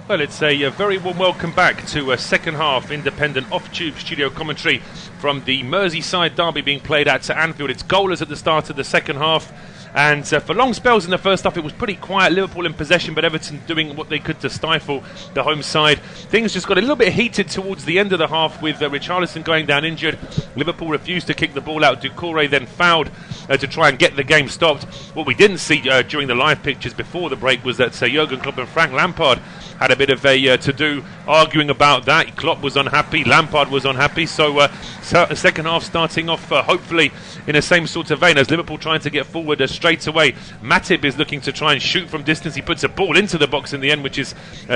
Well, it's a very warm welcome back to a second half independent off-tube studio commentary from the Merseyside derby being played at Anfield. It's goalless at the start of the second half, and for long spells in the first half it was pretty quiet. Liverpool in possession, but Everton doing what they could to stifle the home side. Things just got a little bit heated towards the end of the half with Richarlison going down injured. Liverpool refused to kick the ball out. Doucouré then fouled to try and get the game stopped. What we didn't see during the live pictures before the break was that Jurgen Klopp and Frank Lampard had a bit of a to-do arguing about that. Klopp was unhappy, Lampard was unhappy, so the second half starting off hopefully in the same sort of vein as Liverpool trying to get forward straight away. Matip is looking to try and shoot from distance. He puts a ball into the box in the end, which is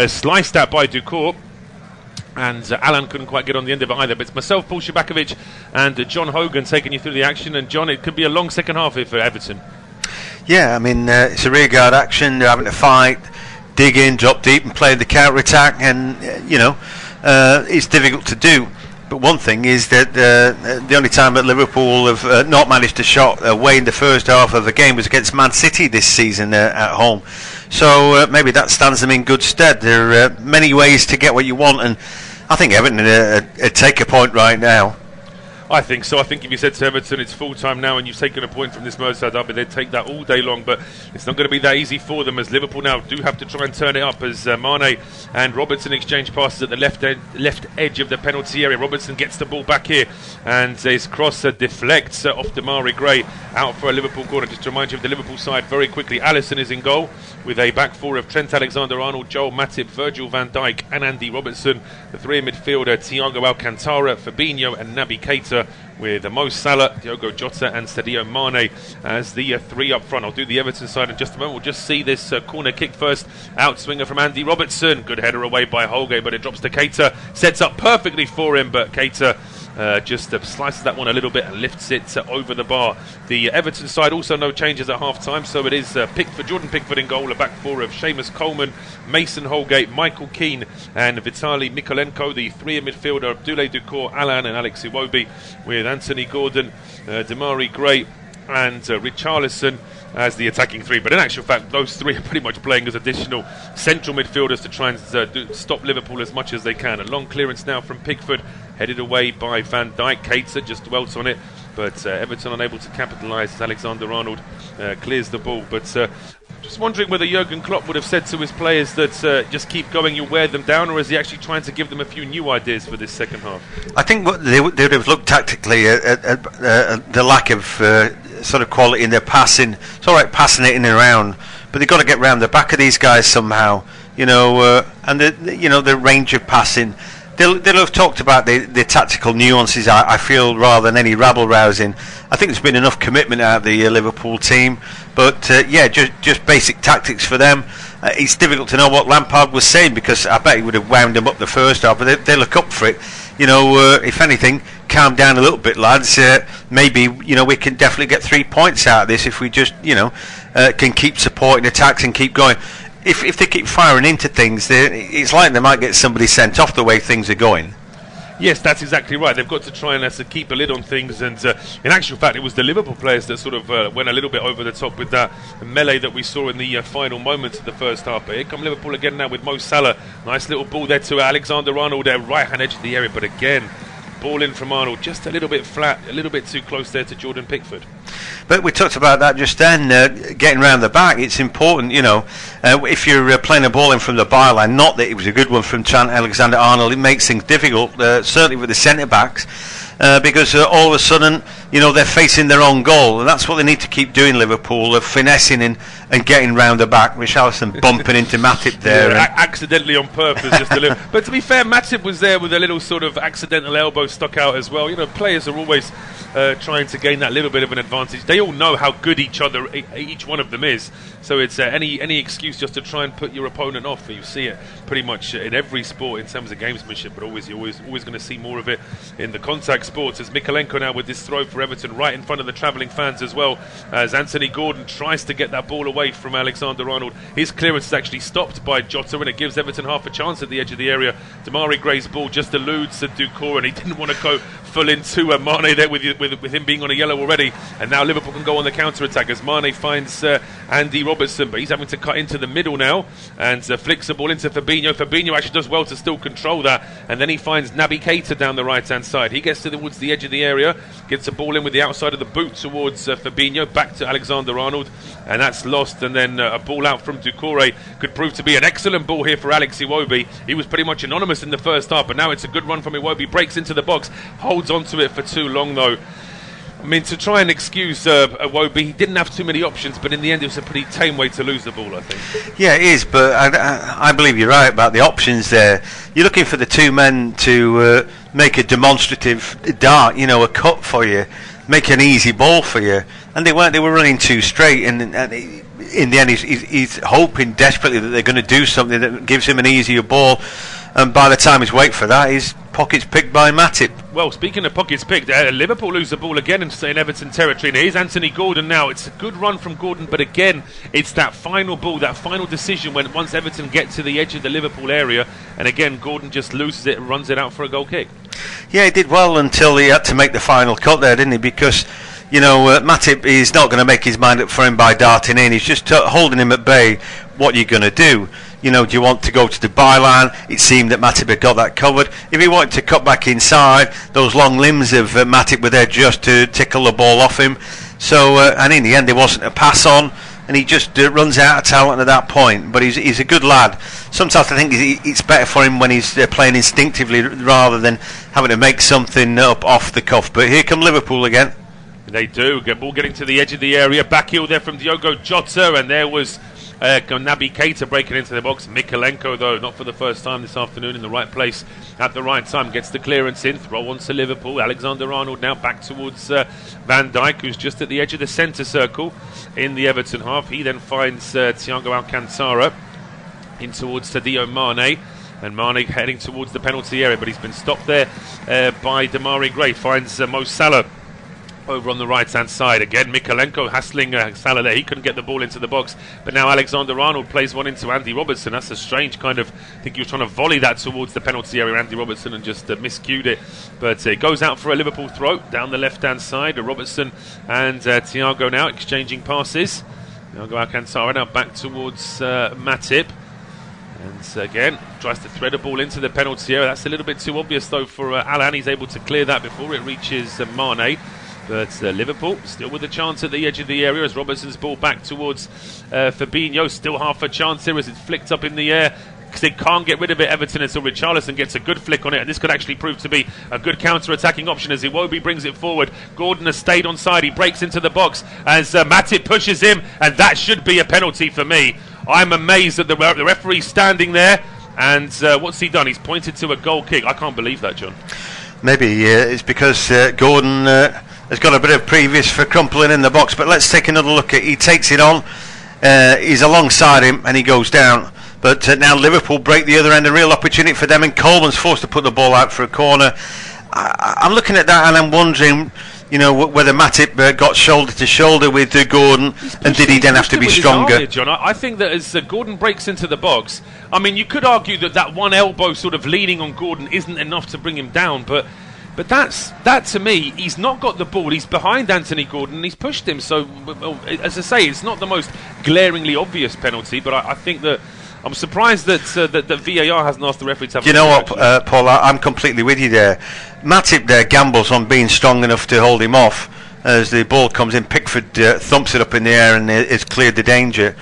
sliced out by Doucouré. And Alan couldn't quite get on the end of it either. But it's myself, Paul Szczerbakowicz, and John Hogan taking you through the action. And John, it could be a long second half here for Everton. Yeah, I mean, it's a rearguard action. They're having to fight, dig in, drop deep and play the counter-attack. And, it's difficult to do. But one thing is that the only time that Liverpool have not managed a shot away in the first half of a game was against Man City this season at home. So maybe that stands them in good stead. There are many ways to get what you want, and I think Everton take a point right now. I think so. I think if you said to Everton it's full time now and you've taken a point from this Merseyside derby, they'd take that all day long, but it's not going to be that easy for them, as Liverpool now do have to try and turn it up as Mane and Robertson exchange passes at the left edge of the penalty area. Robertson gets the ball back here and his cross deflects off Demarai Gray out for a Liverpool corner. Just to remind you of the Liverpool side very quickly, Alisson is in goal with a back four of Trent Alexander-Arnold, Joel Matip, Virgil van Dijk and Andy Robertson. The three in midfield are Thiago Alcantara, Fabinho and Naby Keita, with Mo Salah, Diogo Jota and Sadio Mane as the three up front. I'll do the Everton side in just a moment. We'll just see this corner kick first. Outswinger from Andy Robertson. Good header away by Hogan, but it drops to Keita. Sets up perfectly for him, but Keita just slices that one a little bit and lifts it over the bar. The Everton side also no changes at half-time, so it is Jordan Pickford in goal, a back four of Seamus Coleman, Mason Holgate, Michael Keane and Vitaly Mikolenko. The three in midfield are Abdoulaye Doucouré, Alan and Alex Iwobi, with Anthony Gordon, Demarai Gray and Richarlison as the attacking three. But in actual fact, those three are pretty much playing as additional central midfielders to try and stop Liverpool as much as they can. A long clearance now from Pickford, headed away by Van Dijk. Keita just dwelt on it, but Everton unable to capitalise as Alexander-Arnold clears the ball. But just wondering whether Jurgen Klopp would have said to his players that just keep going, you'll wear them down, or is he actually trying to give them a few new ideas for this second half? I think what they would have looked tactically at the lack of sort of quality in their passing. It's all right passing it in and around, but they've got to get round the back of these guys somehow, and the range of passing. They'll have talked about the tactical nuances, I feel, rather than any rabble-rousing. I think there's been enough commitment out of the Liverpool team, but just basic tactics for them. It's difficult to know what Lampard was saying, because I bet he would have wound them up the first half, but they look up for it. If anything, calm down a little bit, lads. Maybe we can definitely get 3 points out of this if we just can keep supporting attacks and keep going. If they keep firing into things, it's like they might get somebody sent off the way things are going. Yes, that's exactly right. They've got to try and keep a lid on things, and in actual fact it was the Liverpool players that sort of went a little bit over the top with that melee that we saw in the final moments of the first half. But here come Liverpool again now with Mo Salah. Nice little ball there to Alexander-Arnold, right hand edge of the area, but again ball in from Arnold, just a little bit flat, a little bit too close there to Jordan Pickford. But we talked about that just then, getting round the back. It's important, if you're playing a ball in from the byline, not that it was a good one from Trent Alexander-Arnold, it makes things difficult, certainly with the centre-backs, because all of a sudden, they're facing their own goal, and that's what they need to keep doing, Liverpool, finessing and getting round the back. Richarlison bumping into Matip there. Accidentally on purpose, just a little. But to be fair, Matip was there with a little sort of accidental elbow stuck out as well. Players are always trying to gain that little bit of an advantage. They all know how good each one of them is, so it's any excuse just to try and put your opponent off. You see it pretty much in every sport in terms of gamesmanship, but you're always going to see more of it in the contact sports. As Mikolenko now with this throw for Everton right in front of the travelling fans as well, as Anthony Gordon tries to get that ball away from Alexander-Arnold. His clearance is actually stopped by Jota, and it gives Everton half a chance at the edge of the area. Demarai Gray's ball just eludes Doucouré, and he didn't want to go full into Mane there with him being on a yellow already, and now Liverpool can go on the counter-attack as Mane finds Andy Robertson, but he's having to cut into the middle now and flicks the ball into Fabinho. Fabinho actually does well to still control that, and then he finds Naby Keita down the right-hand side. He gets towards the edge of the area, gets the ball in with the outside of the boot towards Fabinho, back to Alexander-Arnold, and that's lost, and then a ball out from Doucouré could prove to be an excellent ball here for Alex Iwobi. He was pretty much anonymous in the first half, but now it's a good run from Iwobi, breaks into the box, holds onto it for too long though. I mean, to try and excuse Iwobi, he didn't have too many options, but in the end it was a pretty tame way to lose the ball, I think. Yeah, it is, but I believe you're right about the options there. You're looking for the two men to make a demonstrative dart, a cut for you, make an easy ball for you, and they weren't. They were running too straight, and in the end he's hoping desperately that they're going to do something that gives him an easier ball, and by the time he's waiting for that, his pockets picked by Matip. Well, speaking of pockets picked, Liverpool lose the ball again in Everton territory. And here's Anthony Gordon now. It's a good run from Gordon, but again, it's that final ball, that final decision when once Everton get to the edge of the Liverpool area, and again, Gordon just loses it and runs it out for a goal kick. Yeah, he did well until he had to make the final cut there, didn't he? Because Matip is not going to make his mind up for him by darting in. He's just holding him at bay. What are you going to do? Do you want to go to the byline? It seemed that Matip had got that covered. If he wanted to cut back inside, those long limbs of Matip were there just to tickle the ball off him. So, and in the end, there wasn't a pass on, and he just runs out of talent at that point. But he's a good lad. Sometimes I think it's better for him when he's playing instinctively rather than having to make something up off the cuff. But here come Liverpool again. They do. Ball getting to the edge of the area. Back heel there from Diogo Jota, and there was Naby Keita breaking into the box. Mikalenko, though, not for the first time this afternoon, in the right place at the right time. Gets the clearance in. Throw on to Liverpool. Alexander-Arnold now back towards Van Dijk, who's just at the edge of the centre circle in the Everton half. He then finds Thiago Alcantara in towards Sadio Mane. And Mane heading towards the penalty area, but he's been stopped there by Demarai Gray. Finds Mo Salah over on the right-hand side. Again, Mikalenko hassling Salah there. He couldn't get the ball into the box, but now Alexander-Arnold plays one into Andy Robertson. That's a strange kind of, I think he was trying to volley that towards the penalty area, Andy Robertson, and just miscued it. But it goes out for a Liverpool throw down the left-hand side. Robertson and Thiago now exchanging passes. Thiago Alcantara now back towards Matip. And again, tries to thread a ball into the penalty area. That's a little bit too obvious though for Alan. He's able to clear that before it reaches Mane. But Liverpool still with a chance at the edge of the area as Robertson's ball back towards Fabinho. Still half a chance here as it's flicked up in the air. Because they can't get rid of it, Everton, until Richarlison gets a good flick on it, and this could actually prove to be a good counter-attacking option as Iwobi brings it forward. Gordon has stayed on side. He breaks into the box as Matip pushes him, and that should be a penalty for me. I'm amazed that the referee's standing there, and what's he done? He's pointed to a goal kick. I can't believe that, John. Maybe it's because Gordon has got a bit of previous for crumpling in the box, but let's take another look at. He takes it on. He's alongside him, and he goes down. But now Liverpool break the other end, a real opportunity for them, and Coleman's forced to put the ball out for a corner. I'm looking at that and I'm wondering, whether Matip got shoulder to shoulder with Gordon, and did he then have to be stronger? John, I think that as Gordon breaks into the box, I mean, you could argue that one elbow sort of leaning on Gordon isn't enough to bring him down, but that to me, he's not got the ball. He's behind Anthony Gordon and he's pushed him. So, as I say, it's not the most glaringly obvious penalty, but I think that I'm surprised that VAR hasn't asked the referee to have. You know what, Paul? I'm completely with you there. Matip there gambles on being strong enough to hold him off as the ball comes in. Pickford thumps it up in the air and has cleared the danger.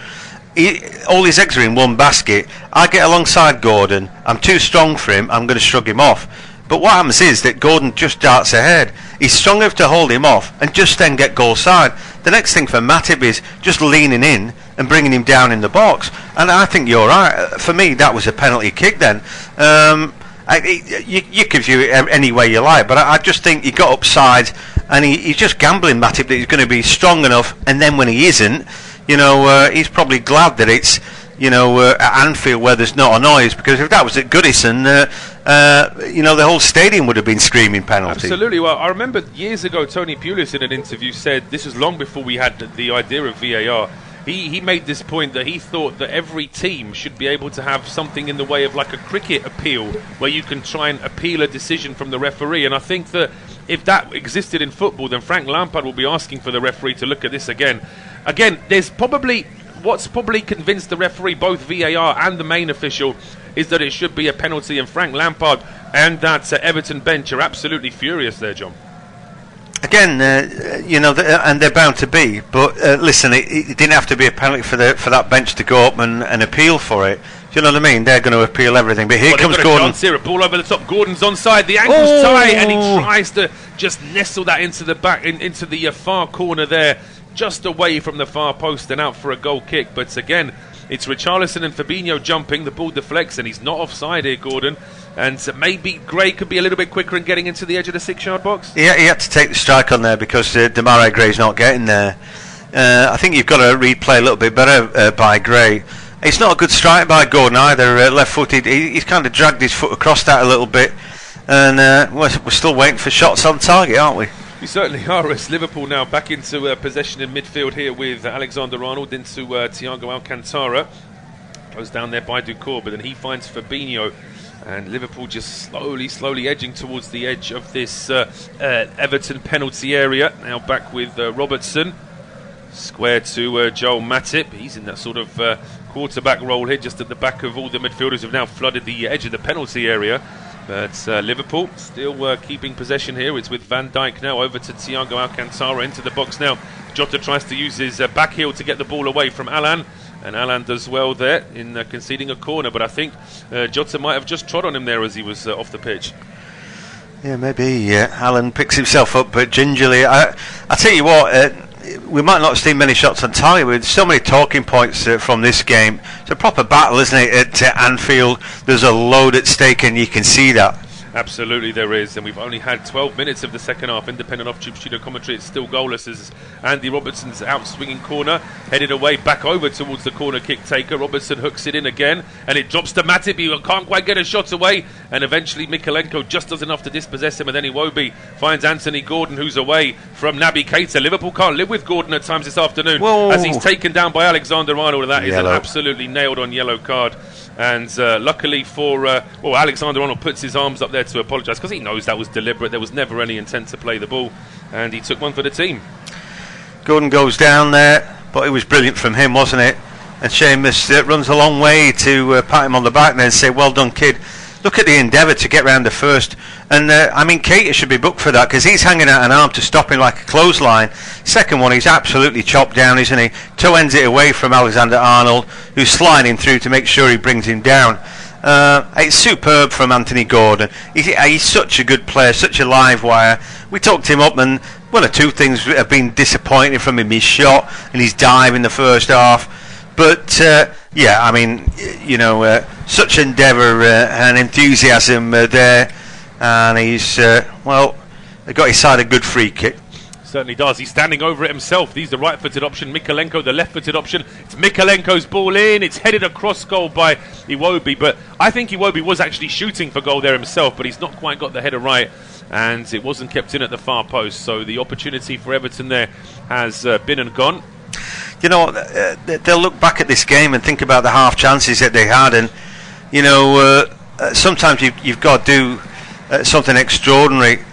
All his eggs are in one basket. I get alongside Gordon. I'm too strong for him. I'm going to shrug him off. But what happens is that Gordon just darts ahead. He's strong enough to hold him off and just then get goal side. The next thing for Matip is just leaning in and bringing him down in the box. And I think you're right. For me, that was a penalty kick then. You could view it any way you like, but I just think he got upside and he's just gambling, Matip, that he's going to be strong enough. And then when he isn't, he's probably glad that it's at Anfield where there's not a noise, because if that was at Goodison, the whole stadium would have been screaming penalty. Absolutely. Well, I remember years ago Tony Pulis in an interview said, this was long before we had the idea of VAR, he made this point that he thought that every team should be able to have something in the way of like a cricket appeal, where you can try and appeal a decision from the referee. And I think that if that existed in football, then Frank Lampard will be asking for the referee to look at this again. There's what's probably convinced the referee, both VAR and the main official, is that it should be a penalty, and Frank Lampard and that Everton bench are absolutely furious there, John. Again, and they're bound to be. But listen, it didn't have to be a penalty for that bench to go up and appeal for it. Do you know what I mean? They're going to appeal everything. But here comes Gordon. Here, a ball over the top. Gordon's onside. The ankle's tight, and he tries to just nestle that into the back, into the far corner there, just away from the far post and out for a goal kick. But again, it's Richarlison and Fabinho jumping. The ball deflects, and he's not offside here, Gordon. And maybe Gray could be a little bit quicker in getting into the edge of the 6-yard box. Yeah, he had to take the strike on there because Demarai Gray's not getting there. I think you've got to replay a little bit better by Gray. It's not a good strike by Gordon either, left-footed. He's kind of dragged his foot across that a little bit. And we're still waiting for shots on target, aren't we? We certainly are. As Liverpool now back into possession in midfield here with Alexander-Arnold into Thiago Alcantara. Goes down there by Ducour, but then he finds Fabinho. And Liverpool just slowly edging towards the edge of this Everton penalty area. Now back with Robertson. Square to Joel Matip. He's in that sort of quarterback role here, just at the back of all the midfielders who've now flooded the edge of the penalty area. But Liverpool still keeping possession here. It's with Van Dijk now over to Thiago Alcantara into the box now. Jota tries to use his back heel to get the ball away from Alan. And Alan does well there in conceding a corner, but I think Jota might have just trod on him there as he was off the pitch. Yeah, maybe Alan picks himself up, but gingerly. I tell you what, we might not have seen many shots on target. With so many talking points from this game, it's a proper battle, isn't it? At Anfield, there's a load at stake, and you can see that. Absolutely there is, and we've only had 12 minutes of the second half. Independent off-tube studio commentary, it's still goalless as Andy Robertson's out-swinging corner, headed away back over towards the corner kick taker. Robertson hooks it in again, and it drops to Matip. He can't quite get a shot away, and eventually Mykolenko just does enough to dispossess him, and then Iwobi finds Anthony Gordon, who's away from Naby Keita. Liverpool can't live with Gordon at times this afternoon. Whoa. As he's taken down by Alexander-Arnold, and that Yellow. is an absolutely nailed-on yellow card. And luckily for Alexander-Arnold puts his arms up there to apologise, because he knows that was deliberate. There was never any intent to play the ball, and he took one for the team. Gordon goes down there, but it was brilliant from him, wasn't it? And Seamus runs a long way to pat him on the back and say, well done, kid. Look at the endeavour to get round the first. And Keita should be booked for that, because he's hanging out an arm to stop him like a clothesline. Second one, he's absolutely chopped down, isn't he? Toe ends it away from Alexander-Arnold, who's sliding through to make sure he brings him down. It's superb from Anthony Gordon. He's such a good player, such a live wire. We talked him up, and one or two things have been disappointing from him. His shot and his dive in the first half. But such endeavour and enthusiasm there, and he's got his side a good free kick. Certainly does. He's standing over it himself. He's the right-footed option. Mykolenko, the left-footed option. It's Mykolenko's ball in. It's headed across goal by Iwobi, but I think Iwobi was actually shooting for goal there himself, but he's not quite got the header right, and it wasn't kept in at the far post. So the opportunity for Everton there has been and gone. You know, they'll look back at this game and think about the half chances that they had, and sometimes you've got to do something extraordinary.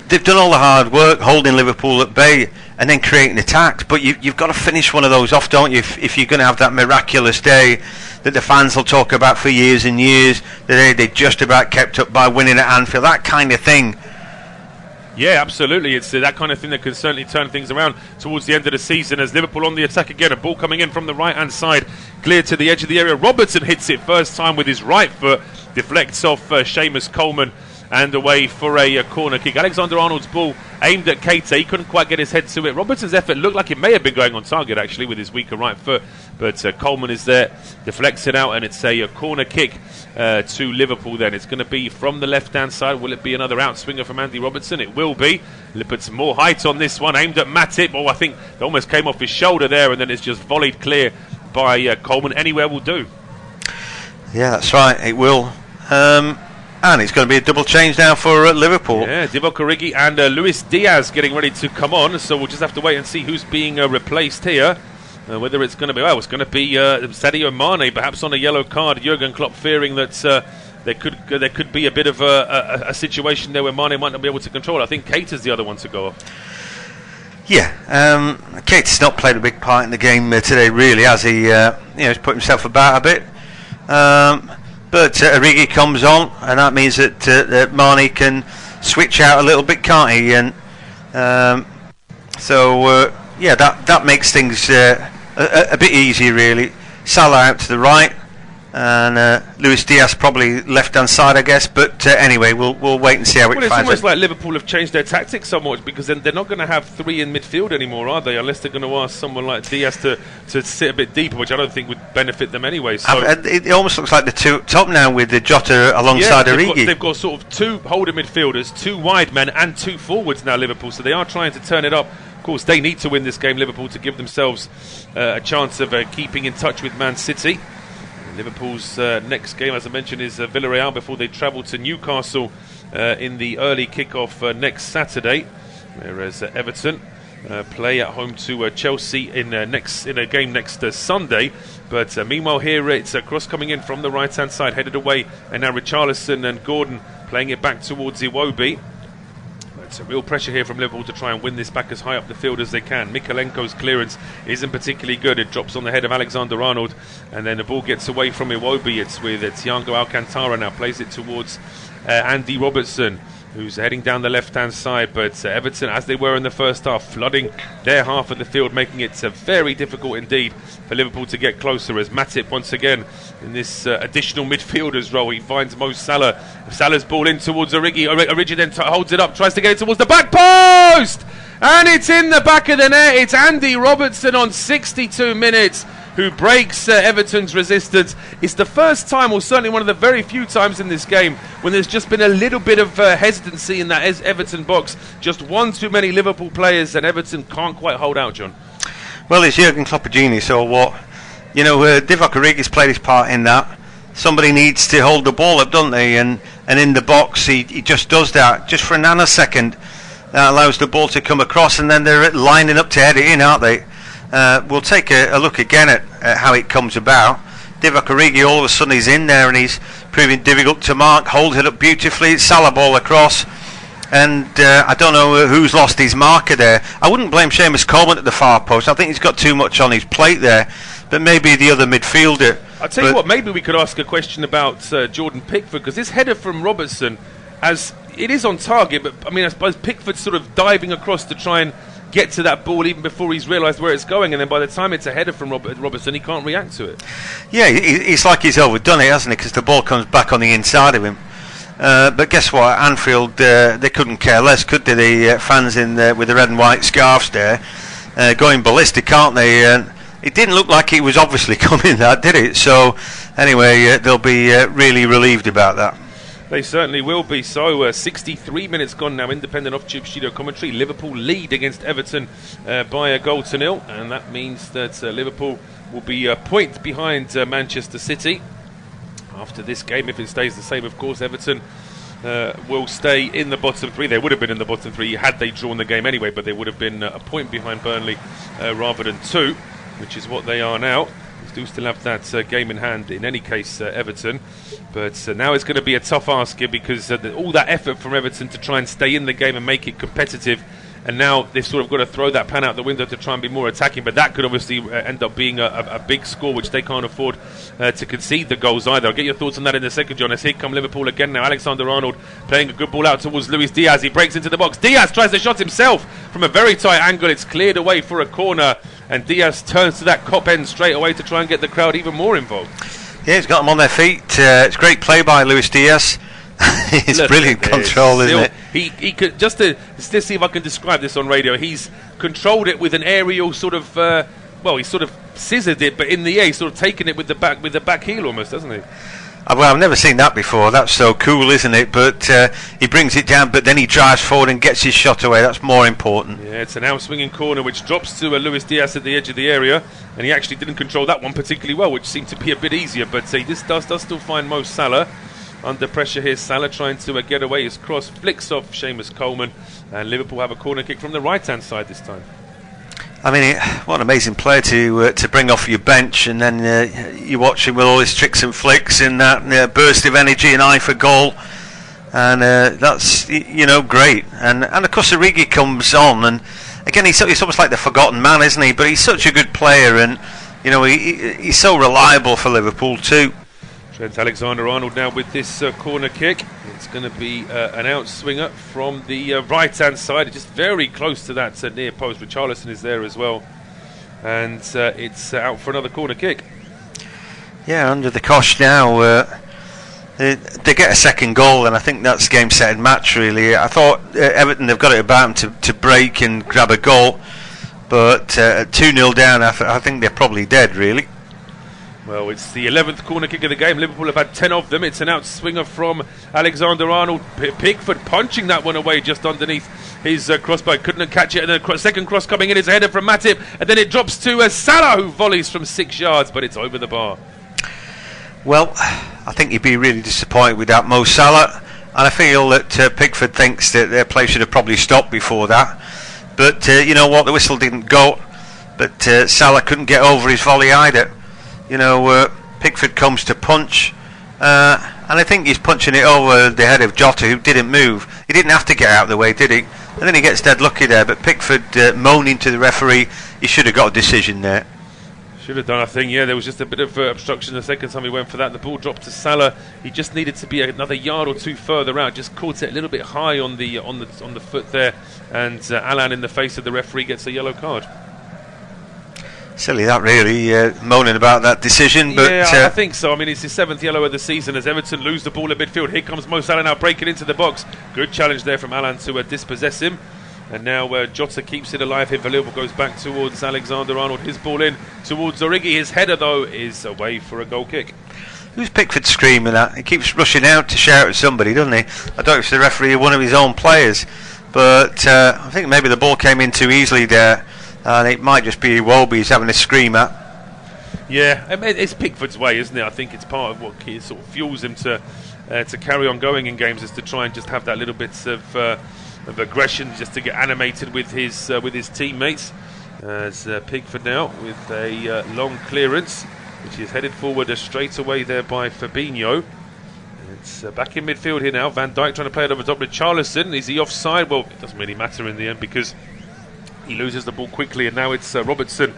They've done all the hard work holding Liverpool at bay and then creating attacks, but you've got to finish one of those off, don't you, if you're going to have that miraculous day that the fans will talk about for years and years, the day they just about kept up by winning at Anfield, that kind of thing. Yeah, absolutely. It's that kind of thing that can certainly turn things around towards the end of the season, as Liverpool on the attack again. A ball coming in from the right-hand side, cleared to the edge of the area. Robertson hits it first time with his right foot, deflects off Seamus Coleman, and away for a corner kick. Alexander-Arnold's ball aimed at Keita. He couldn't quite get his head to it. Robertson's effort looked like it may have been going on target, actually, with his weaker right foot. But Coleman is there, deflects it out, and it's a corner kick to Liverpool then. It's going to be from the left-hand side. Will it be another outswinger from Andy Robertson? It will be. Puts more height on this one, aimed at Matip. I think it almost came off his shoulder there, and then it's just volleyed clear by Coleman. Anywhere will do. Yeah, that's right. It will. And it's going to be a double change now for Liverpool. Yeah, Divock, Origi and Luis Diaz getting ready to come on. So we'll just have to wait and see who's being replaced here. Whether it's going to be, it's going to be Sadio Mane, perhaps on a yellow card. Jurgen Klopp fearing that there could be a bit of a situation there where Mane might not be able to control. I think Keita's the other one to go off. Yeah, Keita's not played a big part in the game today, really, has he? He's put himself about a bit. But Origi comes on, and that means that Mane can switch out a little bit, can't he? And that makes things a bit easier, really. Salah out to the right, and Luis Diaz probably left-hand side, I guess. But anyway, we'll wait and see how it finds it's almost like Liverpool have changed their tactics somewhat, because then they're not going to have three in midfield anymore, are they? Unless they're going to ask someone like Diaz to sit a bit deeper, which I don't think would benefit them anyway. So it almost looks like the two top now with the Jota alongside Origi. They've got sort of two holder midfielders, two wide men, and two forwards now, Liverpool. So they are trying to turn it up. Of course, they need to win this game, Liverpool, to give themselves a chance of keeping in touch with Man City. Liverpool's next game, as I mentioned, is Villarreal before they travel to Newcastle in the early kick-off next Saturday, whereas Everton play at home to Chelsea in a game next Sunday. But meanwhile here it's a cross coming in from the right-hand side, headed away, and now Richarlison and Gordon playing it back towards Iwobi. It's a real pressure here from Liverpool to try and win this back as high up the field as they can. Mikalenko's clearance isn't particularly good. It drops on the head of Alexander-Arnold, and then the ball gets away from Iwobi. It's with Thiago Alcantara now, plays it towards Andy Robertson, who's heading down the left-hand side. But Everton, as they were in the first half, flooding their half of the field, making it very difficult indeed for Liverpool to get closer, as Matip once again in this additional midfielder's role. He finds Mo Salah. Salah's ball in towards Origi. Origi then holds it up, tries to get it towards the back post, and it's in the back of the net. It's Andy Robertson on 62 minutes who breaks Everton's resistance. It's the first time, or certainly one of the very few times in this game, when there's just been a little bit of hesitancy in that Everton box. Just one too many Liverpool players, and Everton can't quite hold out, John. Well, it's Jurgen Klopp a genius, so what? Divock Origi's played his part in that. Somebody needs to hold the ball up, don't they? And in the box, he just does that, just for a nanosecond. That allows the ball to come across, and then they're lining up to head it in, aren't they? We'll take a look again at how it comes about. Divock Origi, all of a sudden he's in there and he's proving difficult to mark, holds it up beautifully. It's Salah ball across, and I don't know who's lost his marker there. I wouldn't blame Seamus Coleman at the far post. I think he's got too much on his plate there, but maybe the other midfielder. I'll tell you what, maybe we could ask a question about Jordan Pickford, because this header from Robertson, as it is on target, but I mean, I suppose Pickford's sort of diving across to try and get to that ball even before he's realised where it's going, and then by the time it's a header from Robertson, he can't react to it. Yeah, it's like he's overdone it, hasn't he? Because the ball comes back on the inside of him. But guess what? Anfield, they couldn't care less, could they? The fans in there with the red and white scarves there, going ballistic, aren't they? It didn't look like it was obviously coming, that, did it? So anyway, they'll be really relieved about that. They certainly will be. So 63 minutes gone now, independent off-tube studio commentary. Liverpool lead against Everton by a 0-0, and that means that Liverpool will be a point behind Manchester City after this game. If it stays the same, of course, Everton will stay in the bottom three. They would have been in the bottom three had they drawn the game anyway, but they would have been a point behind Burnley rather than two, which is what they are now. Do still have that game in hand in any case, Everton, but now it's going to be a tough ask here, because all that effort from Everton to try and stay in the game and make it competitive, and now they've sort of got to throw that pan out the window to try and be more attacking, but that could obviously end up being a big score, which they can't afford to concede the goals either. I'll get your thoughts on that in a second, John, as here come Liverpool again now. Alexander-Arnold playing a good ball out towards Luis Diaz. He breaks into the box. Diaz tries to shot himself from a very tight angle. It's cleared away for a corner, and Diaz turns to that cop end straight away to try and get the crowd even more involved. Yeah, he's got them on their feet. It's great play by Luis Diaz. It's brilliant control, isn't it? He could, just to see if I can describe this on radio, he's controlled it with an aerial sort of, he sort of scissored it, but in the air he's sort of taken it with the back heel almost, doesn't he? Well, I've never seen that before. That's so cool, isn't it? But he brings it down, but then he drives forward and gets his shot away. That's more important. Yeah, it's an out-swinging corner which drops to Luis Diaz at the edge of the area, and he actually didn't control that one particularly well, which seemed to be a bit easier, but this does still find Mo Salah under pressure here. Salah trying to get away. His cross flicks off Seamus Coleman, and Liverpool have a corner kick from the right-hand side this time. I mean, what an amazing player to bring off your bench, and then you watch him with all his tricks and flicks and that burst of energy and eye for goal, and that's great. And of course Origi comes on, and again he's almost like the forgotten man, isn't he? But he's such a good player, and he's so reliable for Liverpool too. Trent Alexander-Arnold now with this corner kick. It's going to be an out-swinger from the right-hand side, just very close to that near post. Richarlison is there as well. And it's out for another corner kick. Yeah, under the cosh now. They get a second goal, and I think that's game, set and match, really. I thought Everton, they've got it about them to break and grab a goal. But 2-0 down, I think they're probably dead, really. Well, it's the 11th corner kick of the game. Liverpool have had 10 of them. It's an out-swinger from Alexander-Arnold. Pickford punching that one away just underneath his crossbar. Couldn't catch it. And the second cross coming in is a header from Matip. And then it drops to Salah, who volleys from 6 yards, but it's over the bar. Well, I think you'd be really disappointed with that, Mo Salah. And I feel that Pickford thinks that their play should have probably stopped before that. But you know what? The whistle didn't go. But Salah couldn't get over his volley either. Pickford comes to punch, and I think he's punching it over the head of Jota, who didn't move. He didn't have to get out of the way, did he? And then he gets dead lucky there, but Pickford moaning to the referee, he should have got a decision there. Should have done, I think. Yeah, there was just a bit of obstruction the second time he went for that. The ball dropped to Salah. He just needed to be another yard or two further out. Just caught it a little bit high on the foot there, and Alan, in the face of the referee, gets a yellow card. Silly that, really, moaning about that decision. But yeah, I think so. I mean, it's his 7th yellow of the season as Everton lose the ball at midfield. Here comes Mo Salah now breaking into the box. Good challenge there from Alan to dispossess him. And now Jota keeps it alive here for Liverpool. Goes back towards Alexander-Arnold. His ball in towards Origi. His header, though, is away for a goal kick. Who's Pickford screaming at? He keeps rushing out to shout at somebody, doesn't he? I don't know if it's the referee or one of his own players. But I think maybe the ball came in too easily there. And it might just be Iwobi he's having a scream at. Yeah, I mean, it's Pickford's way, isn't it? I think it's part of what sort of fuels him to carry on going in games, is to try and just have that little bit of aggression, just to get animated with his teammates. As Pickford now with a long clearance, which is headed forward straight away there by Fabinho. It's back in midfield here now. Van Dijk trying to play it over top to Richarlison. Is he offside? Well, it doesn't really matter in the end because he loses the ball quickly, and now it's Robertson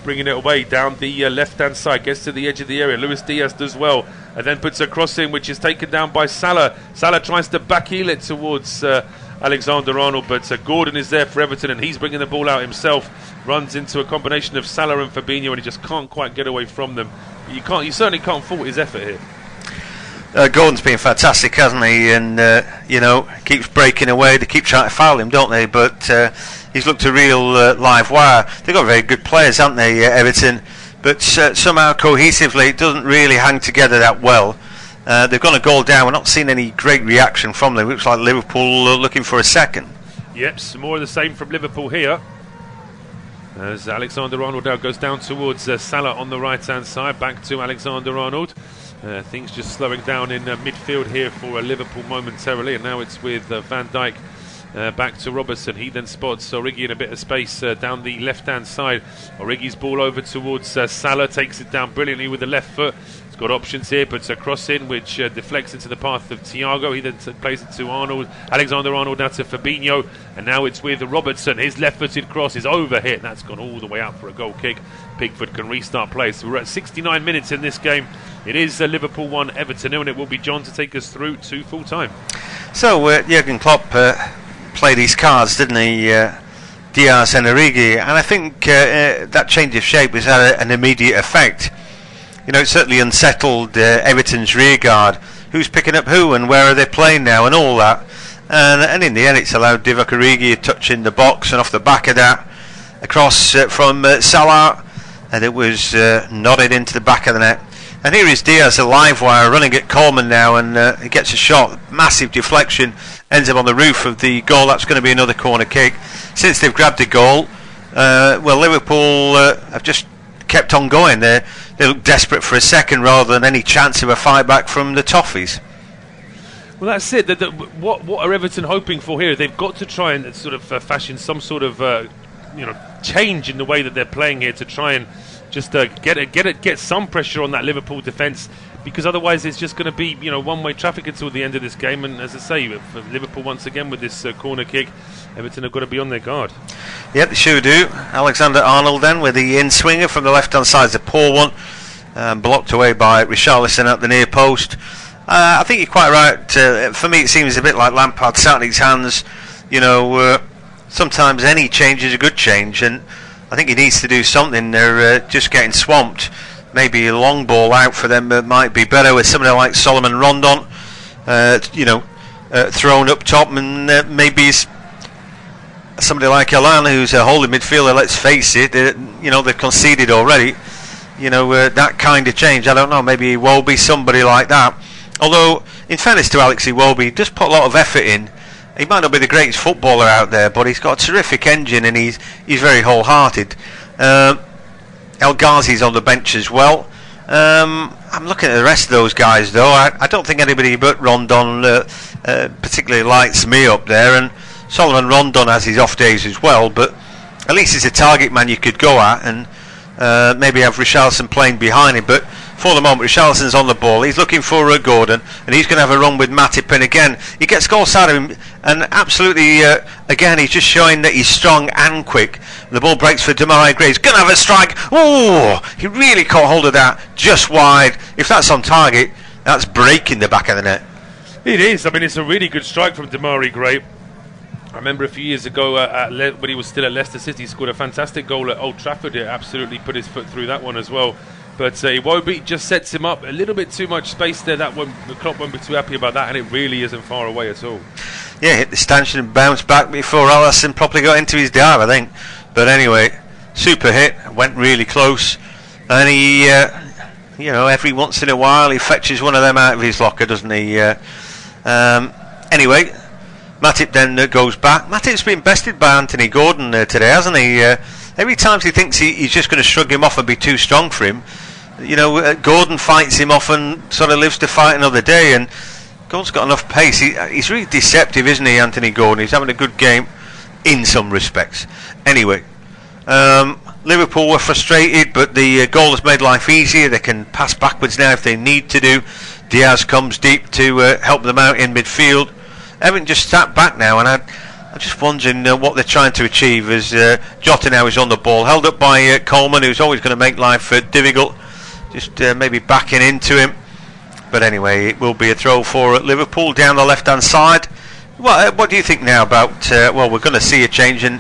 bringing it away down the left-hand side, gets to the edge of the area. Luis Diaz does well, and then puts a cross in, which is taken down by Salah. Salah tries to backheel it towards Alexander-Arnold, but Gordon is there for Everton, and he's bringing the ball out himself. Runs into a combination of Salah and Fabinho, and he just can't quite get away from them. You certainly can't fault his effort here. Gordon's been fantastic, hasn't he? And keeps breaking away. They keep trying to foul him, don't they? But he's looked a real live wire. They've got very good players, haven't they, Everton? But somehow cohesively it doesn't really hang together that well. They've gone a goal down. We're not seeing any great reaction from them. It looks like Liverpool looking for a second. Yep, some more of the same from Liverpool here. As Alexander-Arnold now goes down towards Salah on the right-hand side. Back to Alexander-Arnold. Things just slowing down in midfield here for Liverpool momentarily, and now it's with Van Dijk back to Robertson. He then spots Origi in a bit of space down the left-hand side. Origi's ball over towards Salah, takes it down brilliantly with the left foot. He's got options here, puts a cross in which deflects into the path of Thiago. He then plays it to Arnold, Alexander-Arnold, now to Fabinho, and now it's with Robertson. His left-footed cross is overhit. That's gone all the way out for a goal kick. Pickford can restart play. So we're at 69 minutes in this game. It is Liverpool 1, Everton 0, and it will be John to take us through to full time. So Jurgen Klopp played his cards, didn't he? Diaz and Origi, and I think that change of shape has had an immediate effect. It certainly unsettled Everton's rear guard. Who's picking up who and where are they playing now and all that. And in the end it's allowed Divock Origi a touch in the box, and off the back of that across from Salah, and it was nodded into the back of the net. And here is Diaz, a live wire, running at Coleman now, and he gets a shot, massive deflection, ends up on the roof of the goal. That's going to be another corner kick. Since they've grabbed the goal, Liverpool have just kept on going. They look desperate for a second rather than any chance of a fight back from the Toffees. Well, that's it. What are Everton hoping for here? They've got to try and sort of fashion some sort of change in the way that they're playing here to try and just get some pressure on that Liverpool defence, because otherwise it's just going to be one-way traffic until the end of this game. And as I say, for Liverpool once again with this corner kick, Everton have got to be on their guard. Yep, they sure do. Alexander-Arnold then with the in-swinger from the left-hand side is a poor one, blocked away by Richarlison at the near post. I think you're quite right. For me, it seems a bit like Lampard sat in his hands. Sometimes any change is a good change, and I think he needs to do something. They're just getting swamped. Maybe a long ball out for them might be better with somebody like Solomon Rondon, thrown up top, and maybe somebody like Alana, who's a holding midfielder. Let's face it, they've conceded already. That kind of change. I don't know. Maybe Iwobi, somebody like that. Although, in fairness to Alex Iwobi, he does put a lot of effort in. He might not be the greatest footballer out there, but he's got a terrific engine, and he's very wholehearted. El Ghazi's on the bench as well. I'm looking at the rest of those guys, though. I don't think anybody but Rondon particularly lights me up there, and Solomon Rondon has his off days as well, but at least he's a target man you could go at, and maybe have Richarlison playing behind him. But for the moment, Richarlison's on the ball. He's looking for Gordon, and he's going to have a run with Matip. And again, he gets goal side of him, and absolutely, again, he's just showing that he's strong and quick. The ball breaks for Demarai Gray. He's going to have a strike. Oh, he really caught hold of that just wide. If that's on target, that's breaking the back of the net. It is. I mean, it's a really good strike from Demarai Gray. I remember a few years ago when he was still at Leicester City, he scored a fantastic goal at Old Trafford. He absolutely put his foot through that one as well. But Iwobi just sets him up a little bit too much space there. The Klopp won't be too happy about that, and it really isn't far away at all. Yeah, hit the stanchion and bounced back before Alisson properly got into his dive, I think. But anyway, super hit, went really close, and he, every once in a while he fetches one of them out of his locker, doesn't he? Anyway, Matip then goes back. Matip's been bested by Anthony Gordon today, hasn't he? Every time he thinks he's just going to shrug him off and be too strong for him, Gordon fights him off and sort of lives to fight another day. And Gordon's got enough pace. He's really deceptive, isn't he, Anthony Gordon? He's having a good game in some respects. Anyway, Liverpool were frustrated, but the goal has made life easier. They can pass backwards now if they need to do. Diaz comes deep to help them out in midfield. Everton just sat back now, and I'm just wondering what they're trying to achieve as Jota now is on the ball, held up by Coleman, who's always going to make life difficult, just maybe backing into him. But anyway, it will be a throw for Liverpool down the left-hand side. What do you think now about, we're going to see a change, and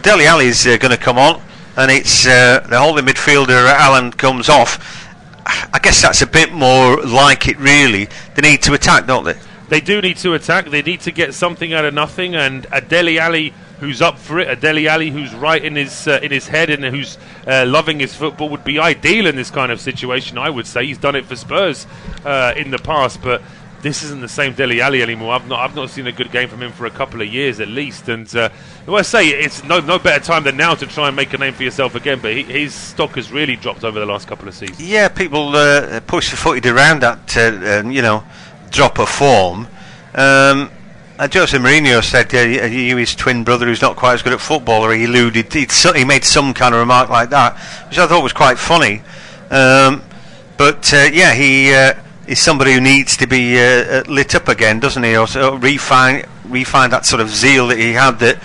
Dele Alli's going to come on, and it's the holding midfielder Allen comes off. I guess that's a bit more like it, really. They need to attack, don't they? They do need to attack. They need to get something out of nothing, and a Dele Alli who's up for it, a Dele Alli who's right in his head and who's loving his football would be ideal in this kind of situation. I would say he's done it for Spurs in the past, but this isn't the same Dele Alli anymore. I've not seen a good game from him for a couple of years at least, and I say it's no better time than now to try and make a name for yourself again. But his stock has really dropped over the last couple of seasons. Yeah, people push-footed around that drop of form. Jose Mourinho said you his twin brother who's not quite as good at football, or he alluded, he made some kind of remark like that, which I thought was quite funny. He's somebody who needs to be lit up again, doesn't he? Or refine that sort of zeal that he had that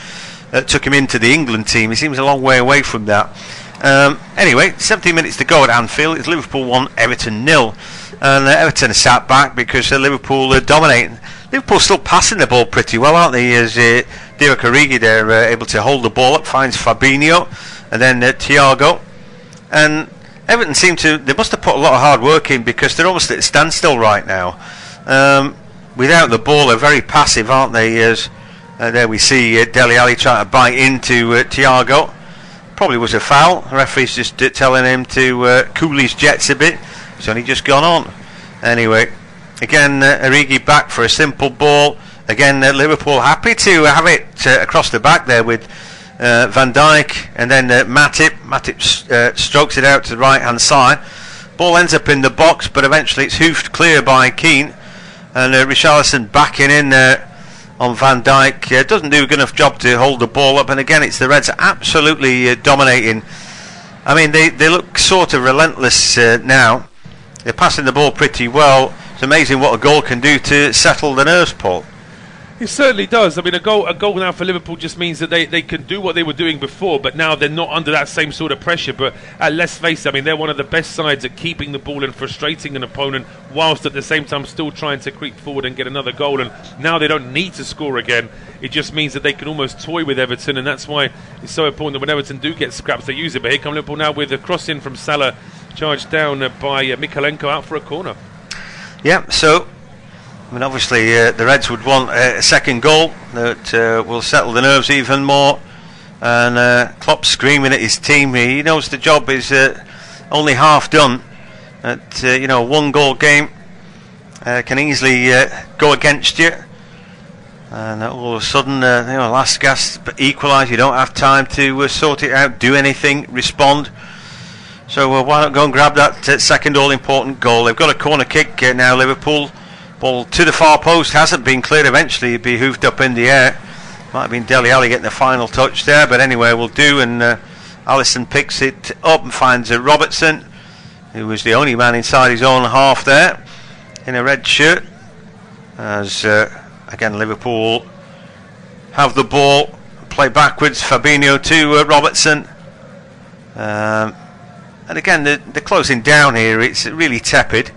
took him into the England team. He seems a long way away from that. Anyway, 17 minutes to go at Anfield. It's Liverpool 1, Everton 0. And Everton sat back because Liverpool are dominating. Liverpool still passing the ball pretty well, aren't they? As Divock Origi there able to hold the ball up, finds Fabinho, and then Thiago. And Everton they must have put a lot of hard work in, because they're almost at a standstill right now. Without the ball, they're very passive, aren't they? As there we see Dele Alli trying to bite into Thiago. Probably was a foul. The referee's just telling him to cool his jets a bit. It's only just gone on. Anyway, again, Origi back for a simple ball. Again, Liverpool happy to have it across the back there with Van Dijk, and then Matip. Matip strokes it out to the right-hand side. Ball ends up in the box, but eventually it's hoofed clear by Keane. And Richarlison backing in there. on Van Dijk. Doesn't do a good enough job to hold the ball up, and again it's the Reds absolutely dominating. I mean, they look sort of relentless now. They're passing the ball pretty well. It's amazing what a goal can do to settle the nerves, Paul. It certainly does. I mean, a goal now for Liverpool just means that they can do what they were doing before, but now they're not under that same sort of pressure. But let's face it, I mean, they're one of the best sides at keeping the ball and frustrating an opponent, whilst at the same time still trying to creep forward and get another goal. And now they don't need to score again. It just means that they can almost toy with Everton, and that's why it's so important that when Everton do get scraps, they use it. But here come Liverpool now with a cross in from Salah, charged down by Mykolenko out for a corner. Yeah, so I mean, obviously the Reds would want a second goal that will settle the nerves even more. And Klopp's screaming at his team. He knows the job is only half done. That a one-goal game can easily go against you. And all of a sudden, last gasp equalise. You don't have time to sort it out, do anything, respond. So why not go and grab that second all-important goal? They've got a corner kick now, Liverpool. Ball to the far post, hasn't been cleared. Eventually it'd be hoofed up in the air. Might have been Dele Alli getting the final touch there, but anyway, will do. And Alisson picks it up and finds Robertson, who was the only man inside his own half there, in a red shirt. As again, Liverpool have the ball, play backwards. Fabinho to Robertson. And again, they're closing down here. It's really tepid.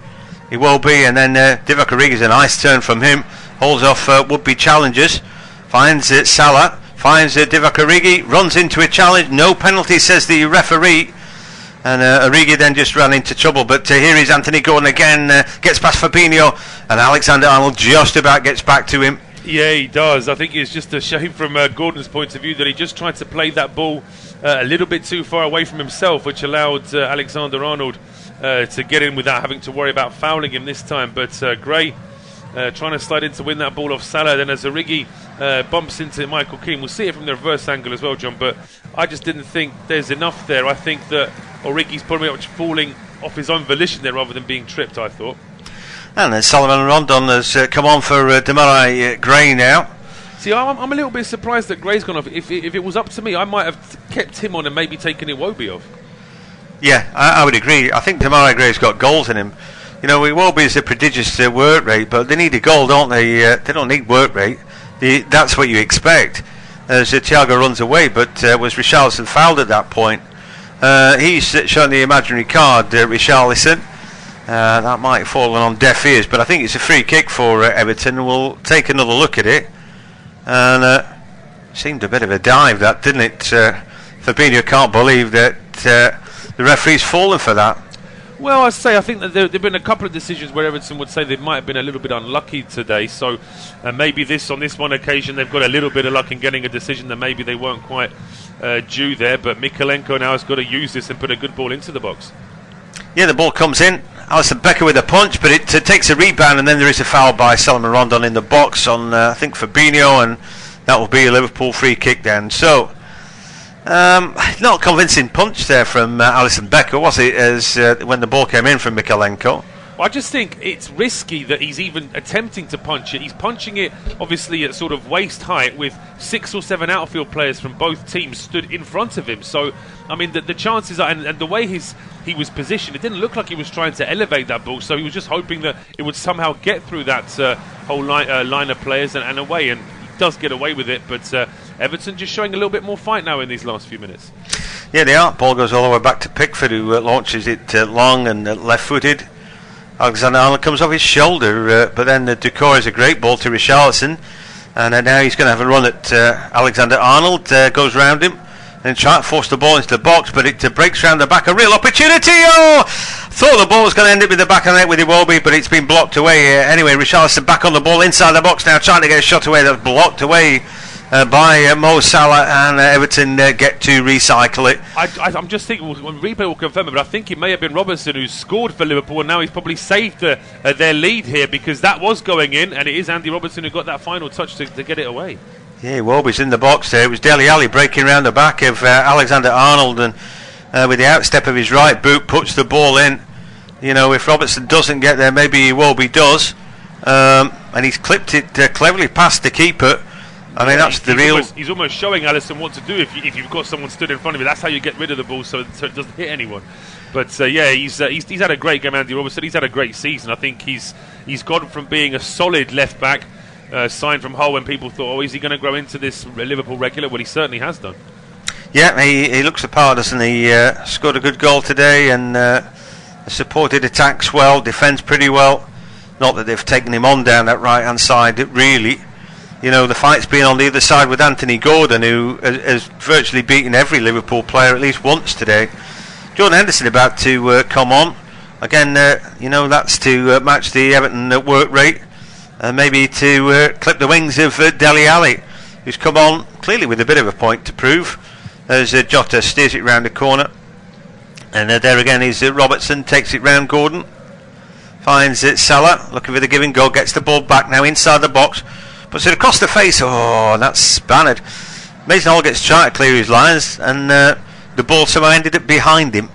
He will be, and then Divock Origi, a nice turn from him, holds off would-be challengers, finds Salah, finds Divock Origi, runs into a challenge, no penalty, says the referee, and Origi then just ran into trouble. But here is Anthony Gordon again, gets past Fabinho, and Alexander-Arnold just about gets back to him. Yeah, he does. I think it's just a shame from Gordon's point of view that he just tried to play that ball a little bit too far away from himself, which allowed Alexander-Arnold to get in without having to worry about fouling him this time. But Gray trying to slide in to win that ball off Salah. Then as Origi bumps into Michael Keane, we'll see it from the reverse angle as well, John. But I just didn't think there's enough there. I think that Origi's pretty much falling off his own volition there rather than being tripped, I thought. And then Solomon Rondon has come on for Demarai Gray now. See, I'm a little bit surprised that Gray's gone off. If it was up to me, I might have kept him on and maybe taken Iwobi off. Yeah, I would agree. I think Demarai Gray's got goals in him. Iwobi is a prodigious work rate, but they need a goal, don't they? They don't need work rate. That's what you expect. As Thiago runs away, but was Richarlison fouled at that point? He's shown the imaginary card, Richarlison. That might have fallen on deaf ears, but I think it's a free kick for Everton. We'll take another look at it. And seemed a bit of a dive, that, didn't it? Fabinho can't believe that the referee's fallen for that. Well, I think that there have been a couple of decisions where Everton would say they might have been a little bit unlucky today. So maybe on this one occasion they've got a little bit of luck in getting a decision that maybe they weren't quite due there. But Mykolenko now has got to use this and put a good ball into the box. Yeah, the ball comes in. Alisson Becker with a punch, but it takes a rebound, and then there is a foul by Solomon Rondon in the box on, I think, Fabinho, and that will be a Liverpool free kick then. So, not a convincing punch there from Alisson Becker, was it, as when the ball came in from Mykolenko? Well, I just think it's risky that he's even attempting to punch it. He's punching it, obviously, at sort of waist height with 6 or 7 outfield players from both teams stood in front of him. So, I mean, the chances are, and the way he was positioned, it didn't look like he was trying to elevate that ball. So he was just hoping that it would somehow get through that whole line of players and away. And he does get away with it. But Everton just showing a little bit more fight now in these last few minutes. Yeah, they are. Ball goes all the way back to Pickford, who launches it long and left-footed. Alexander-Arnold comes off his shoulder, but then the Ducour is a great ball to Richarlison, and now he's going to have a run at Alexander-Arnold, goes round him and try to force the ball into the box, but it breaks round the back. A real opportunity! Oh! Thought the ball was going to end up in the back of the net with Iwobi, but it's been blocked away. Anyway, Richarlison back on the ball inside the box now, trying to get a shot away. That's blocked away by Mo Salah, and Everton get to recycle it. I'm just thinking, when replay will confirm it, but I think it may have been Robertson who scored for Liverpool, and now he's probably saved their lead here, because that was going in, and it is Andy Robertson who got that final touch to get it away. Yeah, Iwobi's in the box there. It was Dele Alli breaking around the back of Alexander-Arnold, and with the outstep of his right boot puts the ball in. If Robertson doesn't get there, maybe Iwobi does. and he's clipped it cleverly past the keeper. I mean, that's the real... He's almost showing Alisson what to do if you've got someone stood in front of you. That's how you get rid of the ball, so it doesn't hit anyone. But he's had a great game, Andy Robertson. He's had a great season. I think he's gone from being a solid left back, signed from Hull when people thought, oh, is he going to grow into this Liverpool regular? Well, he certainly has done. Yeah, he looks the part, doesn't he? Scored a good goal today and supported attacks well, defends pretty well. Not that they've taken him on down that right hand side, really. You know, the fight's been on the other side with Anthony Gordon, who has virtually beaten every Liverpool player at least once today. Jordan Henderson about to come on. Again, that's to match the Everton work rate. Maybe to clip the wings of Dele Alli, who's come on clearly with a bit of a point to prove. As Jota steers it round the corner. And there again is Robertson, takes it round Gordon. Finds Salah, looking for the giving goal, gets the ball back now inside the box. Puts it across the face. Oh, that's spanned. Mason Hall gets trying to clear his lines, and the ball somehow ended up behind him.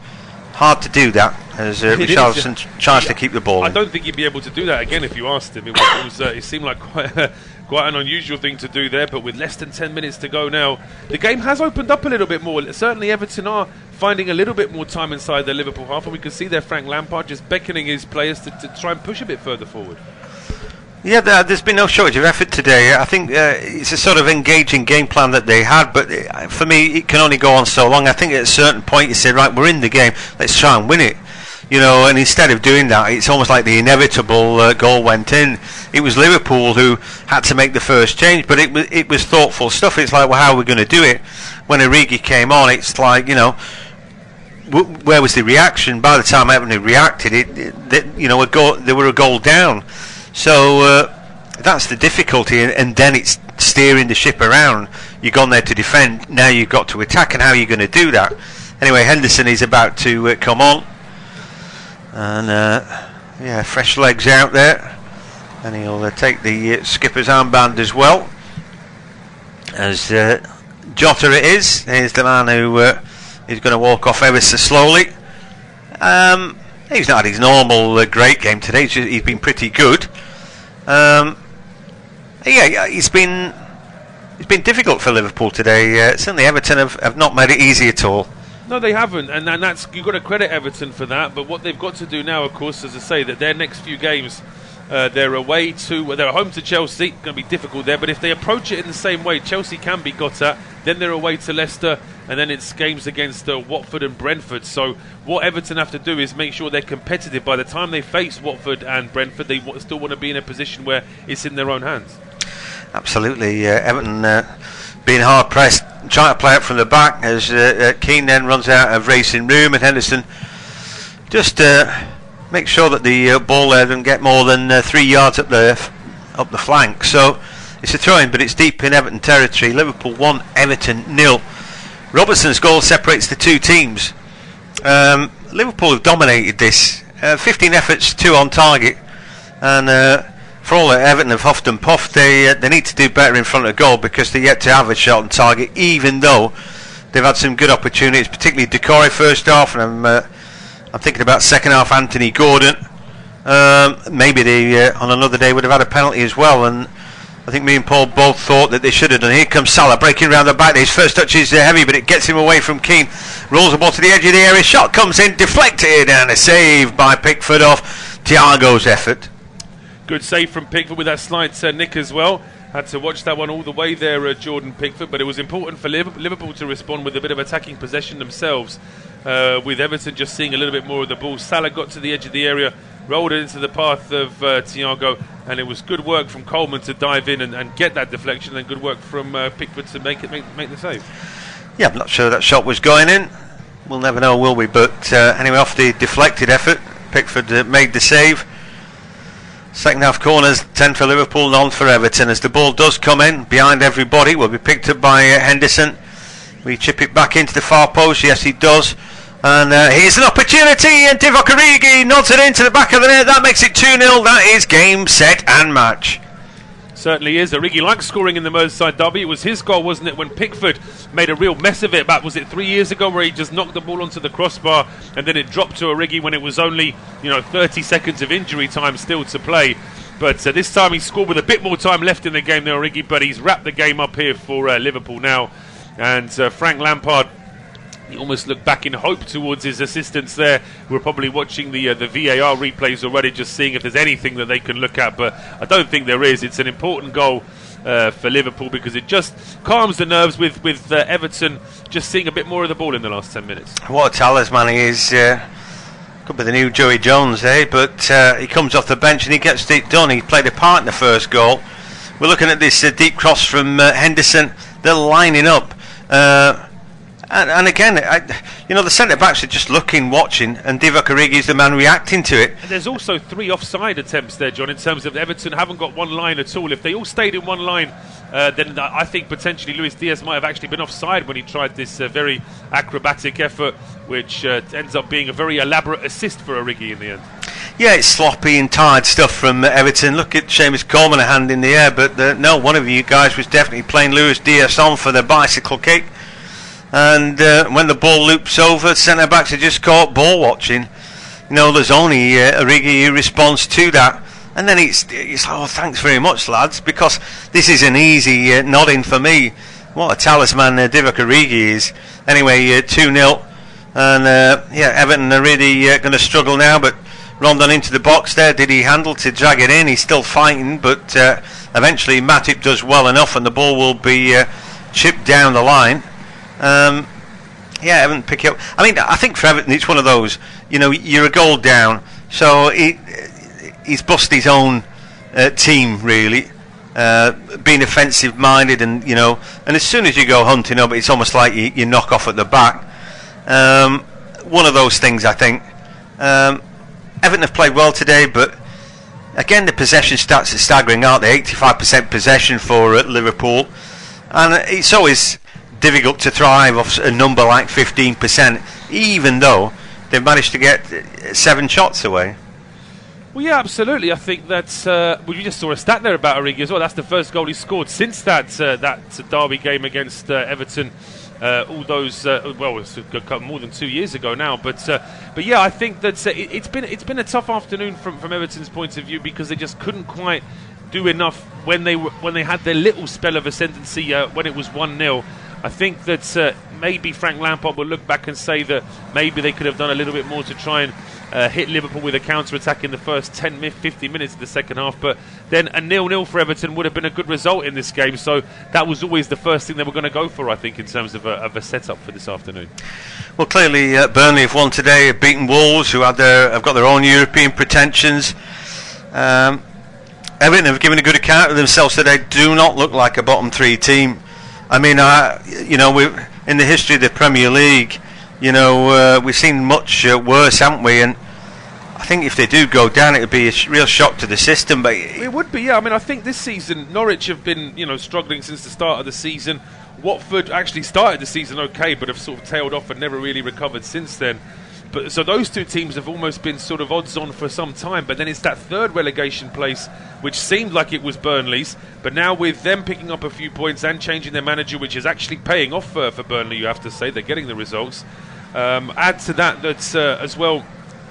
Hard to do that, as Richarlison tries to keep the ball. I don't think he'd be able to do that again if you asked him. It seemed like quite an unusual thing to do there, but with less than 10 minutes to go now, the game has opened up a little bit more. Certainly Everton are finding a little bit more time inside their Liverpool half, and we can see there Frank Lampard just beckoning his players to try and push a bit further forward. Yeah, there's been no shortage of effort today. I think it's a sort of engaging game plan that they had, but for me, it can only go on so long. I think at a certain point you say, right, we're in the game, let's try and win it. You know, and instead of doing that, it's almost like the inevitable goal went in. It was Liverpool who had to make the first change, but it was thoughtful stuff. It's like, well, how are we going to do it? When Origi came on, it's like, you know, where was the reaction? By the time Everton reacted, they were a goal down. So that's the difficulty, and then it's steering the ship around. You've gone there to defend, now you've got to attack, and how are you going to do that? Anyway, Henderson is about to come on, and fresh legs out there, and he'll take the skipper's armband as well. As Jota it is, here's the man who is going to walk off ever so slowly. He's not had his normal great game today. He's been pretty good. It's been difficult for Liverpool today. Certainly Everton have not made it easy at all. No, they haven't, and that's, you've got to credit Everton for that. But what they've got to do now, of course, as I say, that their next few games, they're home to Chelsea. Going to be difficult there, but if they approach it in the same way, Chelsea can be got at. Then they're away to Leicester, and then it's games against Watford and Brentford. So what Everton have to do is make sure they're competitive. By the time they face Watford and Brentford, they still want to be in a position where it's in their own hands. Absolutely. Everton being hard pressed, trying to play it from the back as Keane then runs out of racing room, and Henderson just makes sure that the ball there doesn't get more than 3 yards up the flank. So it's a throw-in, but it's deep in Everton territory. Liverpool 1, Everton 0. Robertson's goal separates the two teams. Liverpool have dominated this. 15 efforts, 2 on target, and for all that Everton have huffed and puffed, they need to do better in front of goal, because they're yet to have a shot on target, even though they've had some good opportunities, particularly Decore first half, and I'm thinking about second half Anthony Gordon. Maybe they on another day would have had a penalty as well, and I think me and Paul both thought that they should have done. Here comes Salah breaking around the back. His first touch is heavy, but it gets him away from Keane. Rolls the ball to the edge of the area. Shot comes in, deflected, and a save by Pickford off Thiago's effort. Good save from Pickford with that slight nick as well. Had to watch that one all the way there, Jordan Pickford, but it was important for Liverpool to respond with a bit of attacking possession themselves, with Everton just seeing a little bit more of the ball. Salah got to the edge of the area, rolled it into the path of Thiago, and it was good work from Coleman to dive in and get that deflection, and good work from Pickford to make the save. Yeah, I'm not sure that shot was going in. We'll never know, will we? But anyway, off the deflected effort, Pickford made the save. Second half corners, 10 for Liverpool, none for Everton. As the ball does come in behind everybody, will be picked up by Henderson. We chip it back into the far post. Yes, he does. And here's an opportunity, and Divock Origi nods it into the back of the net. That makes it 2-0. That is game, set and match. Certainly is. Origi likes scoring in the Merseyside derby. It was his goal, wasn't it, when Pickford made a real mess of it back, was it 3 years ago, where he just knocked the ball onto the crossbar, and then it dropped to Origi when it was only 30 seconds of injury time still to play. But this time he scored with a bit more time left in the game there, Origi, but he's wrapped the game up here for Liverpool now. And Frank Lampard, he almost looked back in hope towards his assistants there, who are probably watching the VAR replays already, just seeing if there's anything that they can look at. But I don't think there is. It's an important goal for Liverpool because it just calms the nerves with Everton just seeing a bit more of the ball in the last 10 minutes. What a talisman he is. Could be the new Joey Jones, but he comes off the bench and he gets it done. He played a part in the first goal. We're looking at this deep cross from Henderson. They're lining up. And again, the centre-backs are just looking, watching, and Divock Origi is the man reacting to it. And there's also 3 offside attempts there, John, in terms of Everton haven't got one line at all. If they all stayed in one line, then I think potentially Luis Diaz might have actually been offside when he tried this very acrobatic effort, which ends up being a very elaborate assist for Origi in the end. Yeah, it's sloppy and tired stuff from Everton. Look at Seamus Coleman, a hand in the air, but no, one of you guys was definitely playing Luis Diaz on for the bicycle kick. And when the ball loops over, centre-backs are just caught ball watching. There's only Origi who responds to that. And then it's oh, thanks very much, lads, because this is an easy nodding for me. What a talisman Divock Origi is. Anyway, 2-0. And, Everton are really going to struggle now, but Rondon into the box there. Did he handle to drag it in? He's still fighting, but eventually Matip does well enough and the ball will be chipped down the line. Everton pick it up. I mean, I think for Everton it's one of those, you're a goal down, so he's busted his own team really, being offensive minded, and and as soon as you go hunting up, it's almost like you knock off at the back. One of those things, I think. Everton have played well today, but again the possession stats are staggering, aren't they? 85% possession for Liverpool, and it's always difficult to thrive off a number like 15%, even though they've managed to get 7 shots away. Well, yeah, absolutely. I think that's. You just saw a stat there about Origi as well. That's the first goal he scored since that derby game against Everton. All those, it's more than 2 years ago now. But yeah, I think that it's been a tough afternoon from Everton's point of view because they just couldn't quite do enough when they had their little spell of ascendancy when it was 1-0. I think that maybe Frank Lampard will look back and say that maybe they could have done a little bit more to try and hit Liverpool with a counter-attack in the first 10-15 minutes of the second half, but then a 0-0 for Everton would have been a good result in this game, so that was always the first thing they were going to go for, I think, in terms of a setup for this afternoon. Well, clearly Burnley have won today, have beaten Wolves, who have got their own European pretensions. Everton have given a good account of themselves today, do not look like a bottom 3 team. I mean, we're in the history of the Premier League, we've seen much worse, haven't we? And I think if they do go down, it would be a real shock to the system. But it would be, yeah. I mean, I think this season Norwich have been, struggling since the start of the season. Watford actually started the season okay, but have sort of tailed off and never really recovered since then. But so those 2 teams have almost been sort of odds on for some time, but then it's that third relegation place which seemed like it was Burnley's, but now with them picking up a few points and changing their manager, which is actually paying off for Burnley, you have to say, they're getting the results. Add to that as well,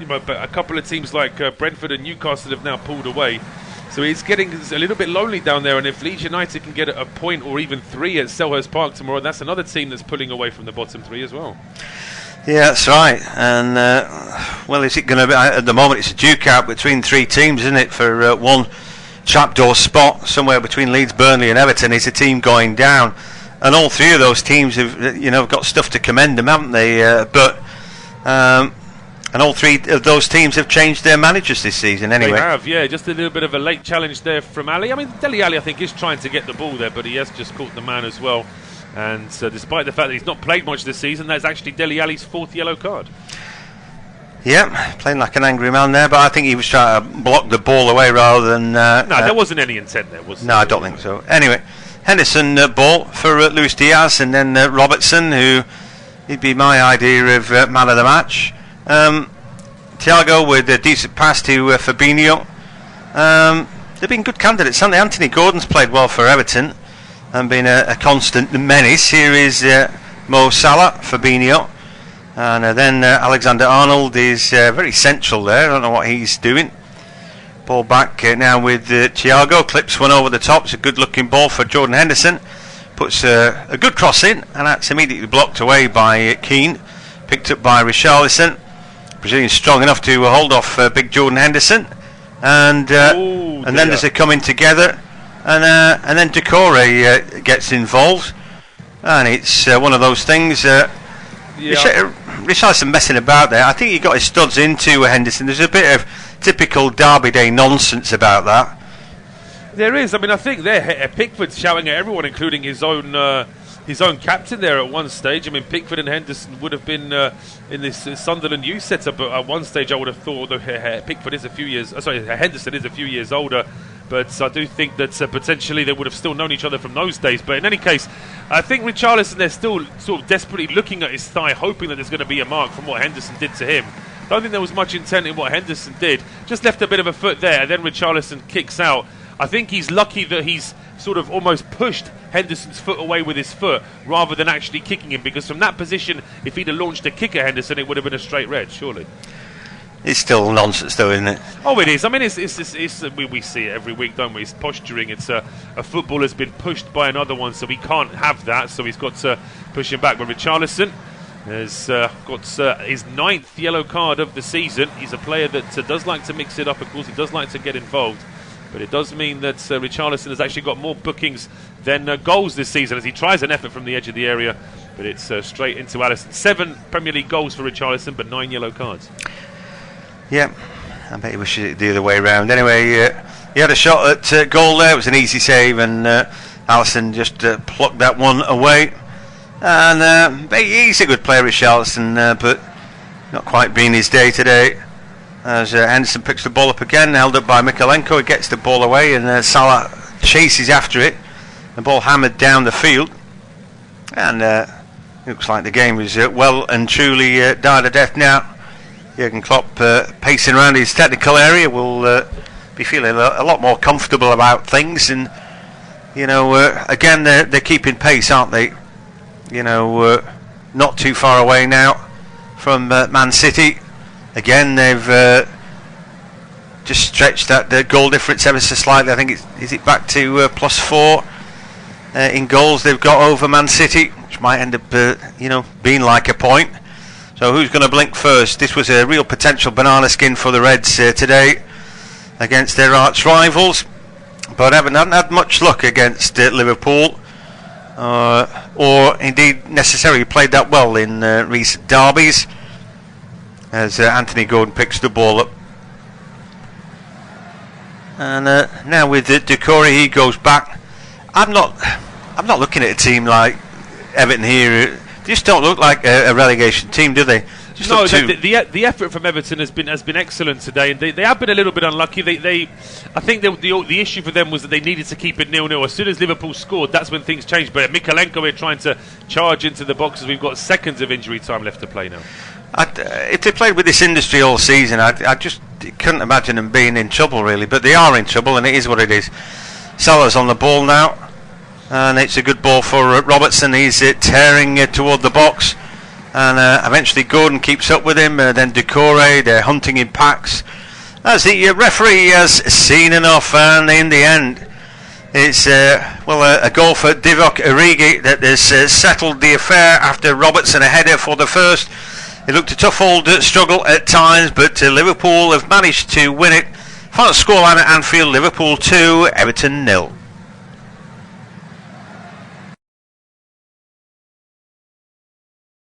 but a couple of teams like Brentford and Newcastle have now pulled away, so it's getting a little bit lonely down there, and if Leeds United can get a point or even 3 at Selhurst Park tomorrow, that's another team that's pulling away from the bottom 3 as well. Yeah, that's right. And is it going to be? At the moment, it's a duke out between 3 teams, isn't it? For one trapdoor spot somewhere between Leeds, Burnley, and Everton is a team going down. And all 3 of those teams have, got stuff to commend them, haven't they? And all 3 of those teams have changed their managers this season. Anyway, they have. Yeah, just a little bit of a late challenge there from Ali. I mean, Dele Alli, I think, is trying to get the ball there, but he has just caught the man as well. And despite the fact that he's not played much this season, that's actually Dele Alli's 4th yellow card. Yeah, playing like an angry man there, but I think he was trying to block the ball away rather than... there wasn't any intent there, was there? No, I don't think so. Anyway, Henderson ball for Luis Diaz, and then Robertson, who he'd be my idea of man of the match. Thiago with a decent pass to Fabinho. They've been good candidates, haven't they? Anthony Gordon's played well for Everton and been a constant menace. Here is Mo Salah, Fabinho, and then Alexander-Arnold is very central there. I don't know what he's doing. Ball back now with Thiago. Clips one over the top. It's a good looking ball for Jordan Henderson. Puts a good cross in, and that's immediately blocked away by Keane. Picked up by Richarlison. Brazilian's strong enough to hold off big Jordan Henderson. And then there's a coming together. And then Decore gets involved. And it's one of those things. Richarlison messing about there. I think he got his studs into Henderson. There's a bit of typical Derby Day nonsense about that. There is. I mean, I think Pickford's shouting at everyone, including his own captain there at one stage. I mean, Pickford and Henderson would have been in this Sunderland youth setup at one stage. I would have thought, although Henderson is a few years older, but I do think that potentially they would have still known each other from those days. But in any case, I think Richarlison, they're still sort of desperately looking at his thigh, hoping that there's going to be a mark from what Henderson did to him. I don't think there was much intent in what Henderson did. Just left a bit of a foot there, and then Richarlison kicks out. I think he's lucky that he's sort of almost pushed Henderson's foot away with his foot rather than actually kicking him, because from that position, if he'd have launched a kick at Henderson, it would have been a straight red, surely. It's still nonsense, though, isn't it? Oh, it is. I mean, it's we see it every week, don't we? It's posturing. It's a footballer's been pushed by another one, so we can't have that. So he's got to push him back. But Richarlison has got his 9th yellow card of the season. He's a player that does like to mix it up. Of course, he does like to get involved. But it does mean that Richarlison has actually got more bookings than goals this season, as he tries an effort from the edge of the area. But it's straight into Alisson. 7 Premier League goals for Richarlison, but 9 yellow cards. Yeah, I bet he wishes it the other way round. Anyway, he had a shot at goal there. It was an easy save, and Alisson just plucked that one away. And he's a good player, Richarlison, but not quite been his day today. As Henderson picks the ball up again, held up by Mykolenko. He gets the ball away, and Salah chases after it. The ball hammered down the field, and looks like the game is well and truly died a death now. Jurgen Klopp pacing around his technical area will be feeling a lot more comfortable about things, and again they're keeping pace, aren't they? Not too far away now from Man City. Again, they've just stretched that goal difference ever so slightly. I think is it back to +4 in goals they've got over Man City, which might end up being like a point. So who's going to blink first? This was a real potential banana skin for the Reds today against their arch rivals, but haven't had much luck against Liverpool, or indeed necessarily played that well in recent derbies. As Anthony Gordon picks the ball up, and now with Decore, he goes back. I'm not looking at a team like Everton here. They just don't look like a relegation team, do they? No, the effort from Everton has been excellent today, and they have been a little bit unlucky. I think the issue for them was that they needed to keep it 0-0. As soon as Liverpool scored, that's when things changed. But Mykolenko, we're trying to charge into the boxes. We've got seconds of injury time left to play now. If they played with this industry all season, I just couldn't imagine them being in trouble, really. But they are in trouble, and it is what it is. Salah's on the ball now, and it's a good ball for Robertson. He's tearing toward the box, and eventually Gordon keeps up with him. Then Decore, they're hunting in packs. As the referee has seen enough, and in the end, it's a goal for Divock Origi that has settled the affair after Robertson a header for the first. It looked a tough old struggle at times, but Liverpool have managed to win it. Final scoreline at Anfield: Liverpool 2, Everton 0.